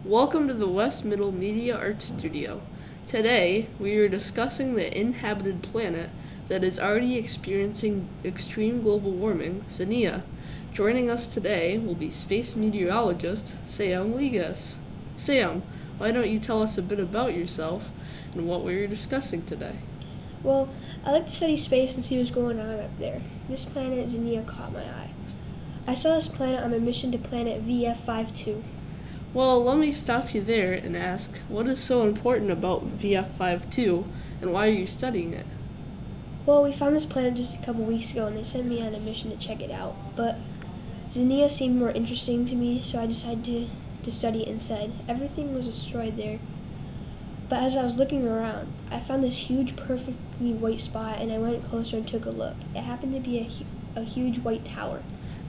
Welcome to the West Middle Media Arts Studio. Today, we are discussing the inhabited planet that is already experiencing extreme global warming, zenea. Joining us today will be space meteorologist Sam Ligas. Sam, why don't you tell us a bit about yourself and what we are discussing today? Well, I like to study space and see what's going on up there. This planet, zenea, caught my eye. I saw this planet on my mission to planet VF52. Well, let me stop you there and ask, what is so important about VF52 and why are you studying it? Well, we found this planet just a couple weeks ago and they sent me on a mission to check it out. But zenea seemed more interesting to me, so I decided to study it instead. Everything was destroyed there. But as I was looking around, I found this huge, perfectly white spot and I went closer and took a look. It happened to be a huge white tower.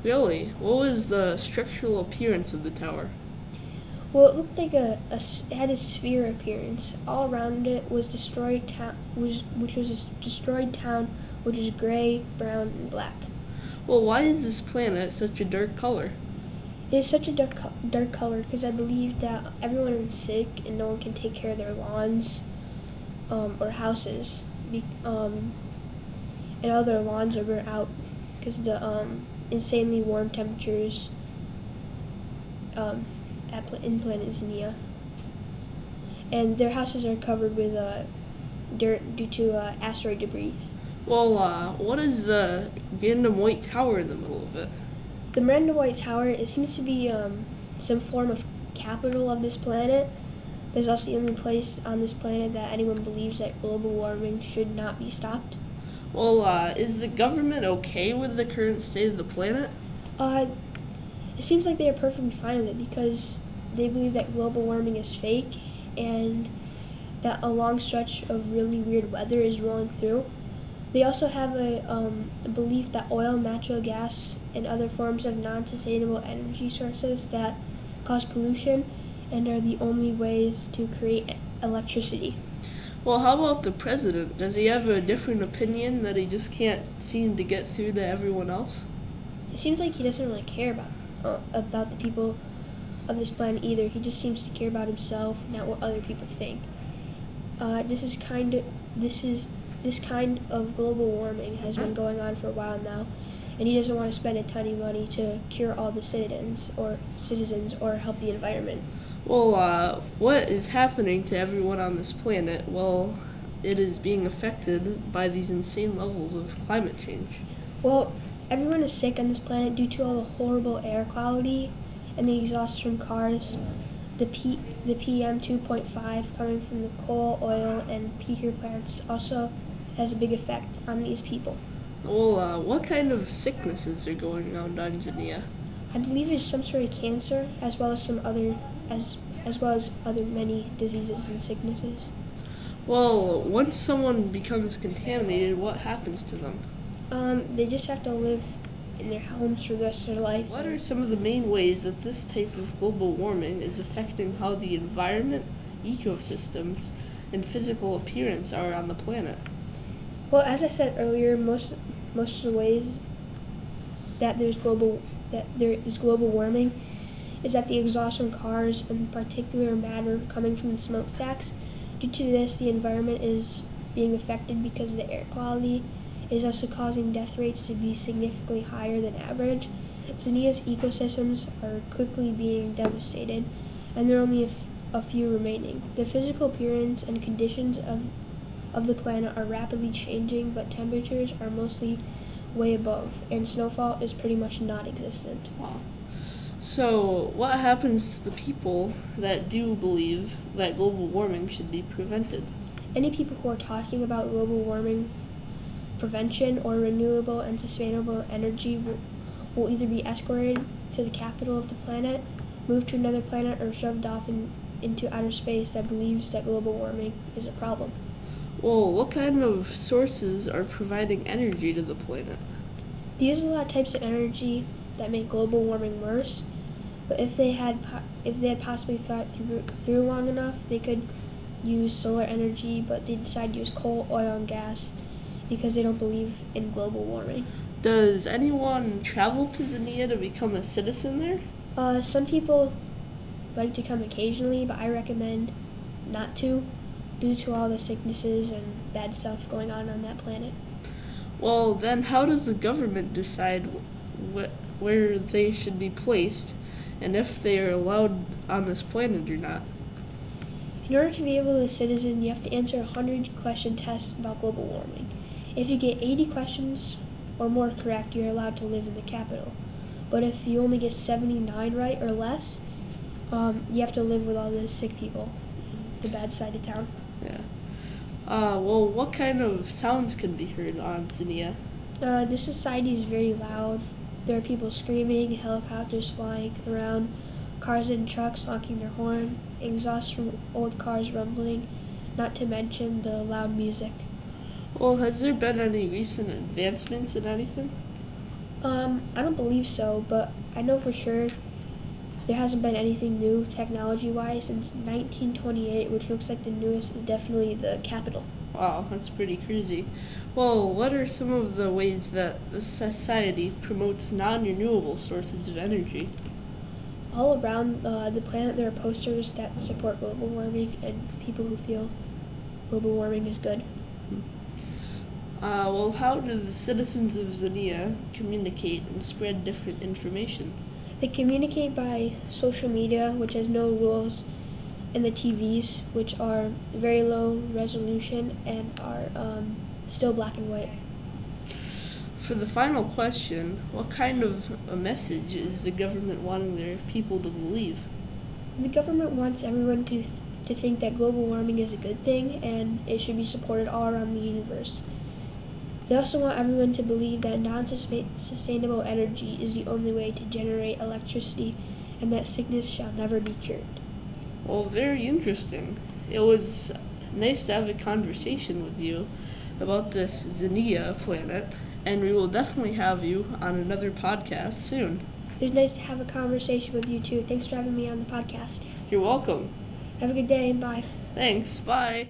Really? What was the structural appearance of the tower? Well, it looked like it had a sphere appearance. All around it was destroyed which was a destroyed town, which is gray, brown, and black. Well, why is this planet such a dark color? It is such a dark color because I believe that everyone is sick and no one can take care of their lawns or houses, and all their lawns are burnt out because the insanely warm temperatures in planet zenea, and their houses are covered with dirt due to asteroid debris. Well, what is the random white tower in the middle of it? The random white tower, it seems to be some form of capital of this planet. There's also the only place on this planet that anyone believes that global warming should not be stopped. Well, is the government okay with the current state of the planet? It seems like they are perfectly fine with it because they believe that global warming is fake and that a long stretch of really weird weather is rolling through. They also have a belief that oil, natural gas, and other forms of non-sustainable energy sources that cause pollution and are the only ways to create electricity. Well, how about the president? Does he have a different opinion that he just can't seem to get through to everyone else? It seems like he doesn't really care about the people of this planet either. He just seems to care about himself, not what other people think. This kind of global warming has been going on for a while now, and he doesn't want to spend a ton of money to cure all the citizens or help the environment. Well, what is happening to everyone on this planet? Well, it is being affected by these insane levels of climate change. Well, everyone is sick on this planet due to all the horrible air quality and the exhaust from cars, the PM 2.5 coming from the coal, oil, and peaker plants also has a big effect on these people. Well, what kind of sicknesses are going on zenea? I believe there's some sort of cancer as well as other many diseases and sicknesses. Well, once someone becomes contaminated, what happens to them? They just have to live in their homes for the rest of their life. What are some of the main ways that this type of global warming is affecting how the environment, ecosystems, and physical appearance are on the planet? Well, as I said earlier, most of the ways that there is global warming is that the exhaust from cars and particulate matter coming from the smokestacks. Due to this, the environment is being affected because the air quality is also causing death rates to be significantly higher than average. Zenea's ecosystems are quickly being devastated, and there are only a few remaining. The physical appearance and conditions of the planet are rapidly changing, but temperatures are mostly way above, and snowfall is pretty much non-existent. Wow. So, what happens to the people that do believe that global warming should be prevented? Any people who are talking about global warming prevention or renewable and sustainable energy will either be escorted to the capital of the planet, moved to another planet, or shoved off into outer space that believes that global warming is a problem. Well, what kind of sources are providing energy to the planet? These are a lot of types of energy that make global warming worse, but if they had possibly thought through long enough, they could use solar energy, but they decide to use coal, oil, and gas because they don't believe in global warming. Does anyone travel to Zenea to become a citizen there? Some people like to come occasionally, but I recommend not to due to all the sicknesses and bad stuff going on that planet. Well, then how does the government decide where they should be placed and if they are allowed on this planet or not? In order to be able to be a citizen, you have to answer a 100-question test about global warming. If you get 80 questions or more correct, you're allowed to live in the capital. But if you only get 79 right or less, you have to live with all the sick people, the bad side of town. Yeah. Well, what kind of sounds can be heard on zenea? The society is very loud. There are people screaming, helicopters flying around, cars and trucks honking their horn, exhaust from old cars rumbling, not to mention the loud music. Well, has there been any recent advancements in anything? I don't believe so, but I know for sure there hasn't been anything new technology-wise since 1928, which looks like the newest is definitely the capital. Wow, that's pretty crazy. Well, what are some of the ways that the society promotes non-renewable sources of energy? All around the planet there are posters that support global warming and people who feel global warming is good. Well, how do the citizens of zenea communicate and spread different information? They communicate by social media, which has no rules, and the TVs, which are very low resolution and are still black and white. For the final question, what kind of a message is the government wanting their people to believe? The government wants everyone to think that global warming is a good thing and it should be supported all around the universe. They also want everyone to believe that non-sustainable energy is the only way to generate electricity and that sickness shall never be cured. Well, very interesting. It was nice to have a conversation with you about this zenea planet, and we will definitely have you on another podcast soon. It was nice to have a conversation with you too. Thanks for having me on the podcast. You're welcome. Have a good day and bye. Thanks. Bye.